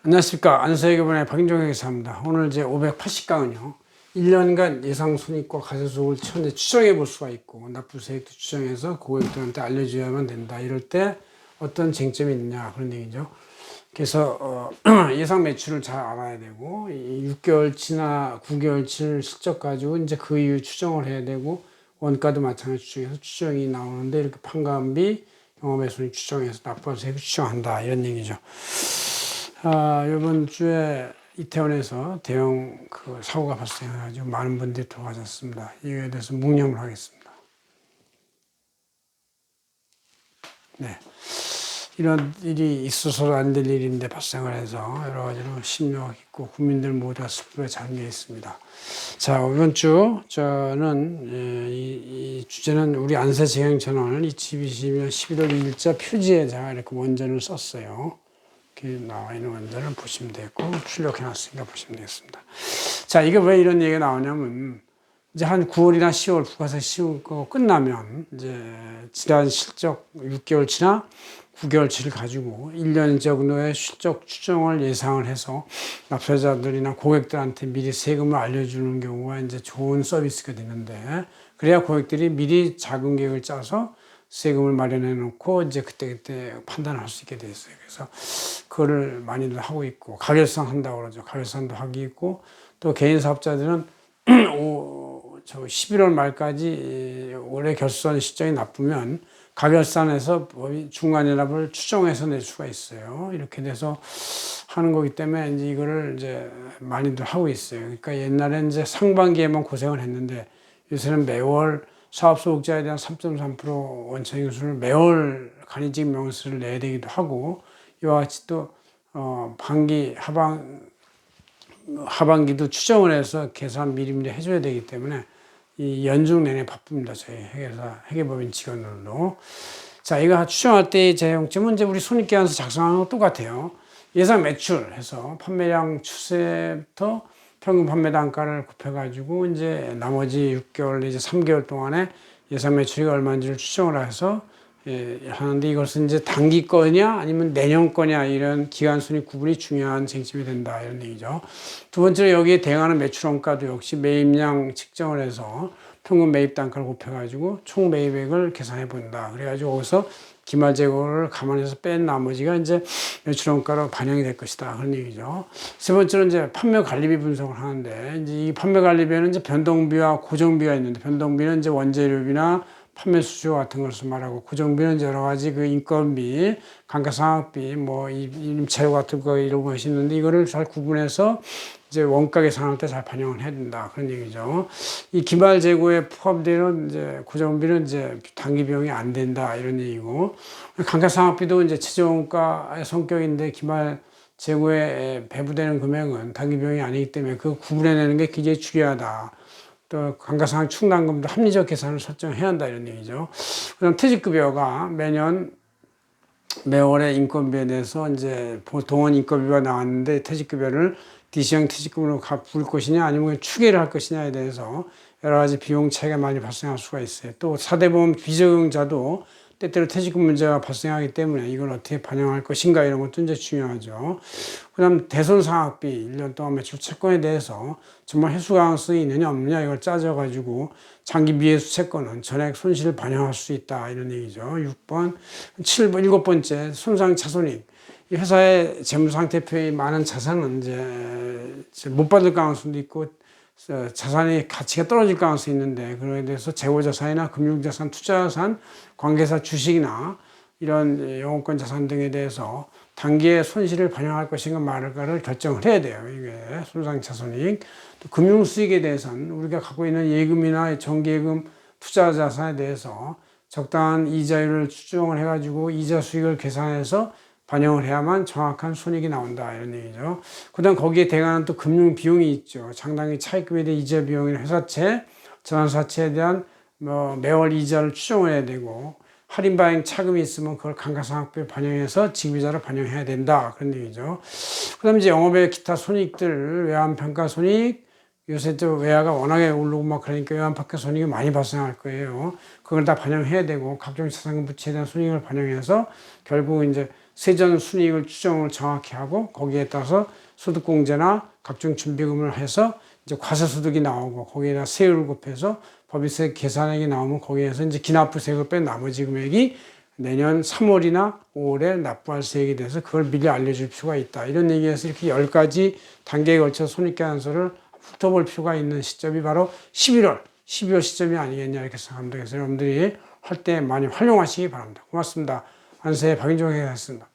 안녕하십니까. 안서해결본의 박인종 회계사입니다. 오늘 이제 580강은요. 1년간 예상 손익과 가계수익을 현재 추정해 볼 수가 있고, 납부세액도 추정해서 고객들한테 알려줘야만 된다. 이럴 때 어떤 쟁점이 있느냐, 그런 얘기죠. 그래서 예상 매출을 잘 알아야 되고, 6개월치나 9개월치 실적 가지고 이제 그 이후 추정을 해야 되고, 원가도 마찬가지 추정해서 추정이 나오는데, 이렇게 판관비, 영업외손익 추정해서 납부세액을 추정한다. 이런 얘기죠. 이번 주에 이태원에서 대형 사고가 발생해가지고 많은 분들이 돌아가셨습니다. 이거에 대해서 묵념을 하겠습니다. 네. 이런 일이 있어서는 안 될 일인데 발생을 해서 여러 가지로 심려가 있고 국민들 모두가 슬픔에 잠겨 있습니다. 자, 이번 주 저는 이 주제는 우리 안세재경채널 2022년 11월 2일자 표지에 제가 이렇게 원전을 썼어요. 이렇게 나와 있는 원전을 보시면 되고 출력해 놨으니까 보시면 되겠습니다. 자, 이게 왜 이런 얘기가 나오냐면 이제 한 9월이나 10월 부가세 씌우고 끝나면 이제 지난 실적 6개월치나 9개월치를 가지고 1년 정도의 실적 추정을 예상을 해서 납세자들이나 고객들한테 미리 세금을 알려주는 경우가 이제 좋은 서비스가 되는데, 그래야 고객들이 미리 자금 계획을 짜서 세금을 마련해 놓고 이제 그때그때 판단을 할 수 있게 돼 있어요. 그래서 그거를 많이들 하고 있고, 가결상 한다고 그러죠. 가결상도 하기 있고, 또 개인 사업자들은 11월 말까지 올해 결算실적이 나쁘면 가결산에서 중간연합을 추정해서 낼 수가 있어요. 이렇게 돼서 하는 거기 때문에 이제 이거를 이제 많이들 하고 있어요. 그러니까 옛날에 이제 상반기에만 고생을 했는데 요새는 매월 사업소득자에 대한 3.3% 원천인수를 매월 간이직 명세를 내야 되기도 하고, 이와 같이 또 하반기도 추정을 해서 계산 미리미리 해줘야 되기 때문에 이 연중 내내 바쁩니다. 저희 회계법인 직원들도. 자, 이거 추정할 때의 제형점은 이제 우리 손익계산서 작성하는 거 똑같아요. 예상 매출 해서 판매량 추세부터 평균 판매 단가를 곱해가지고 이제 나머지 6개월 이제 3개월 동안에 예상 매출이 얼마인지를 추정을 해서 하는데, 이것은 이제 단기 거냐 아니면 내년 거냐 이런 기간 순위 구분이 중요한 쟁점이 된다, 이런 얘기죠. 두 번째로 여기에 대응하는 매출 원가도 역시 매입량 측정을 해서 평균 매입 단가를 곱해가지고 총 매입액을 계산해 본다. 그래가지고 거기서 기말 재고를 감안해서 뺀 나머지가 이제 매출 원가로 반영이 될 것이다, 그런 얘기죠. 세 번째로 이제 판매 관리비 분석을 하는데, 이제 이 판매 관리비에는 이제 변동비와 고정비가 있는데, 변동비는 이제 원재료비나 판매 수수료 같은 것을 말하고, 고정비는 이제 여러 가지 인건비, 감가상각비, 임차료 같은 거 이런 것이 있는데, 이거를 잘 구분해서 이제 원가 계산할 때 잘 반영을 해야 된다, 그런 얘기죠. 이 기말 재고에 포함되는 이제 고정비는 이제 단기 비용이 안 된다, 이런 얘기고, 감가상각비도 이제 최저원가의 성격인데 기말 재고에 배부되는 금액은 단기 비용이 아니기 때문에 그 구분해내는 게 굉장히 중요하다. 또 감가상각 충당금도 합리적 계산을 설정해야 한다, 이런 얘기죠. 그다음 퇴직급여가 매월의 인건비에 대해서 이제 보통은 인건비가 나왔는데 퇴직급여를 DC형 퇴직금으로 부를 것이냐 아니면 추계를 할 것이냐에 대해서 여러 가지 비용 차이가 많이 발생할 수가 있어요. 또 사대보험 비적용자도 때때로 퇴직금 문제가 발생하기 때문에 이걸 어떻게 반영할 것인가, 이런 것도 이제 중요하죠. 그 다음 대손상학비, 1년 동안 매출 채권에 대해서 정말 회수 가능성이 있느냐 없느냐 이걸 따져가지고 장기 미회수 채권은 전액 손실을 반영할 수 있다, 이런 얘기죠. 6번, 7번, 7번째 손상 차손익. 이 회사의 재무상태표에 많은 자산은 이제 못 받을 가능성도 있고 자산의 가치가 떨어질 가능성이 있는데, 그에 대해서 재고자산이나 금융자산, 투자자산, 관계사 주식이나 이런 영업권 자산 등에 대해서 단기에 손실을 반영할 것인가 말까를 결정을 해야 돼요. 이게 손상차손익. 또 금융수익에 대해서는 우리가 갖고 있는 예금이나 정기예금 투자 자산에 대해서 적당한 이자율을 추정을 해가지고 이자 수익을 계산해서 반영을 해야만 정확한 손익이 나온다, 이런 얘기죠. 그 다음 거기에 대응하는 또 금융 비용이 있죠. 장당기 차입금에 대한 이자 비용이나 회사채, 전환사채에 대한 매월 이자를 추정을 해야 되고, 할인바행 차금이 있으면 그걸 감가상각비에 반영해서 지급이자를 반영해야 된다, 그런 얘기죠. 그 다음에 이제 영업의 기타 손익들, 외환평가손익, 요새 또 외화가 워낙에 오르고 막 그러니까 외환평가 손익이 많이 발생할 거예요. 그걸 다 반영해야 되고, 각종 자산금 부채에 대한 손익을 반영해서 결국 이제 세전 순이익을 추정을 정확히 하고 거기에 따라서 소득공제나 각종 준비금을 해서 이제 과세소득이 나오고 거기에다 세율을 곱해서 법인세 계산액이 나오면 거기에서 이제 기납부세액을 뺀 나머지 금액이 내년 3월이나 5월에 납부할 세액이 돼서 그걸 미리 알려줄 필요가 있다. 이런 얘기에서 이렇게 10가지 단계에 걸쳐 손익계산서를 훑어볼 필요가 있는 시점이 바로 12월 시점이 아니겠냐 이렇게 생각합니다. 그래서 여러분들이 할 때 많이 활용하시기 바랍니다. 고맙습니다. 안세 박인종 회장이었습니다.